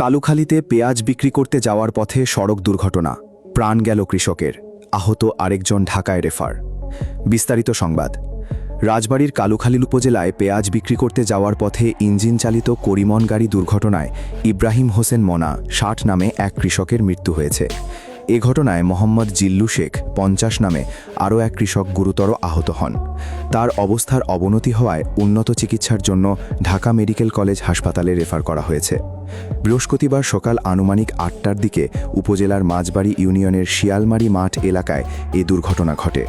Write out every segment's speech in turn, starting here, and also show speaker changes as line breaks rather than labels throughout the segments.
কালুখালীতে পেঁয়াজ বিক্রি করতে যাওয়ার পথে সড়ক দুর্ঘটনা, প্রাণ গেল কৃষকের, আহত আরেকজন ঢাকায় রেফার। বিস্তারিত সংবাদ। রাজবাড়ীর কালুখালী উপজেলায় পেঁয়াজ বিক্রি করতে যাওয়ার পথে ইঞ্জিন চালিত করিমন গাড়ি দুর্ঘটনায় ইব্রাহিম হোসেন মনা ৬০ নামে এক কৃষকের মৃত্যু হয়েছে। এ ঘটনায় মোহাম্মদ জিল্লু শেখ ৫০ নামে আরও এক কৃষক গুরুতর আহত হন। তার অবস্থার অবনতি হওয়ায় উন্নত চিকিৎসার জন্য ঢাকা মেডিকেল কলেজ হাসপাতালে রেফার করা হয়েছে। বৃহস্পতিবার সকাল আনুমানিক ৮টার দিকে উপজেলার মাঝবাড়ি ইউনিয়নের শিয়ালমারি মাঠ এলাকায় এ দুর্ঘটনা ঘটে।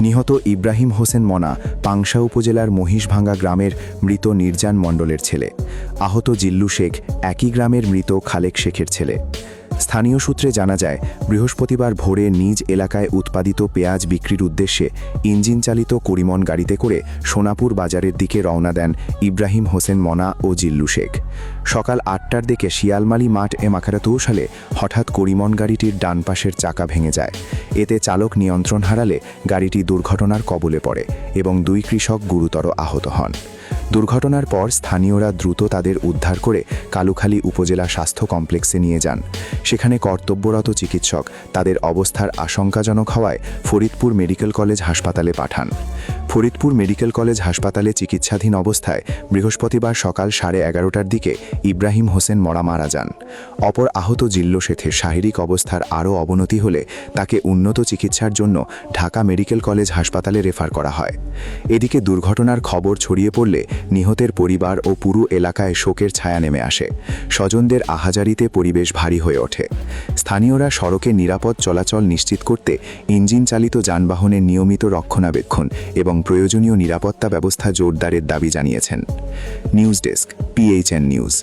নিহত ইব্রাহিম হোসেন মনা পাংশা উপজেলার মহিষভাঙ্গা গ্রামের মৃত নির্জান মণ্ডলের ছেলে। আহত জিল্লু শেখ একই গ্রামের মৃত খালেক শেখের ছেলে। স্থানীয় সূত্রে জানা যায়, বৃহস্পতিবার ভোরে নিজ এলাকায় উৎপাদিত পেঁয়াজ বিক্রির উদ্দেশ্যে ইঞ্জিন চালিত করিমন গাড়িতে করে সোনাপুর বাজারের দিকে রওনা দেন ইব্রাহিম হোসেন মনা ও জিল্লু শেখ। সকাল ৮টার দিকে শিয়ালমালি মাঠ মাখারাতৌসালে হঠাৎ করিমন গাড়িটির ডান পাশের চাকা ভেঙে যায়। এতে চালক নিয়ন্ত্রণ হারালে গাড়িটি দুর্ঘটনার কবলে পড়ে এবং ২ কৃষক গুরুতর আহত হন। দুর্ঘটনার পর স্থানীয়রা দ্রুত তাদের উদ্ধার করে কালুখালী উপজেলা স্বাস্থ্য কমপ্লেক্সে নিয়ে যান। সেখানে কর্তব্যরত চিকিৎসক তাদের অবস্থার আশঙ্কাজনক হওয়ায় ফরিদপুর মেডিকেল কলেজ হাসপাতালে পাঠান। ফরিদপুর মেডিকেল কলেজ হাসপাতালে চিকিৎসাধীন অবস্থায় বৃহস্পতিবার সকাল 11:30টার দিকে ইব্রাহিম হোসেন মরা মারা যান। অপর আহত জিল্লু শেখের শারীরিক অবস্থার আরও অবনতি হলে তাকে উন্নত চিকিৎসার জন্য ঢাকা মেডিকেল কলেজ হাসপাতালে রেফার করা হয়। এদিকে দুর্ঘটনার খবর ছড়িয়ে পড়লে নিহতের পরিবার ও পুরো এলাকায় শোকের ছায়া নেমে আসে। স্বজনদের আহাজারিতে পরিবেশ ভারী হয়ে ওঠে। স্থানীয়রা সড়কে নিরাপদ চলাচল নিশ্চিত করতে ইঞ্জিন চালিত যানবাহনের নিয়মিত রক্ষণাবেক্ষণ এবং প্রয়োজনীয় নিরাপত্তা ব্যবস্থা জোরদারের দাবি জানিয়েছেন। News desk, PHN news.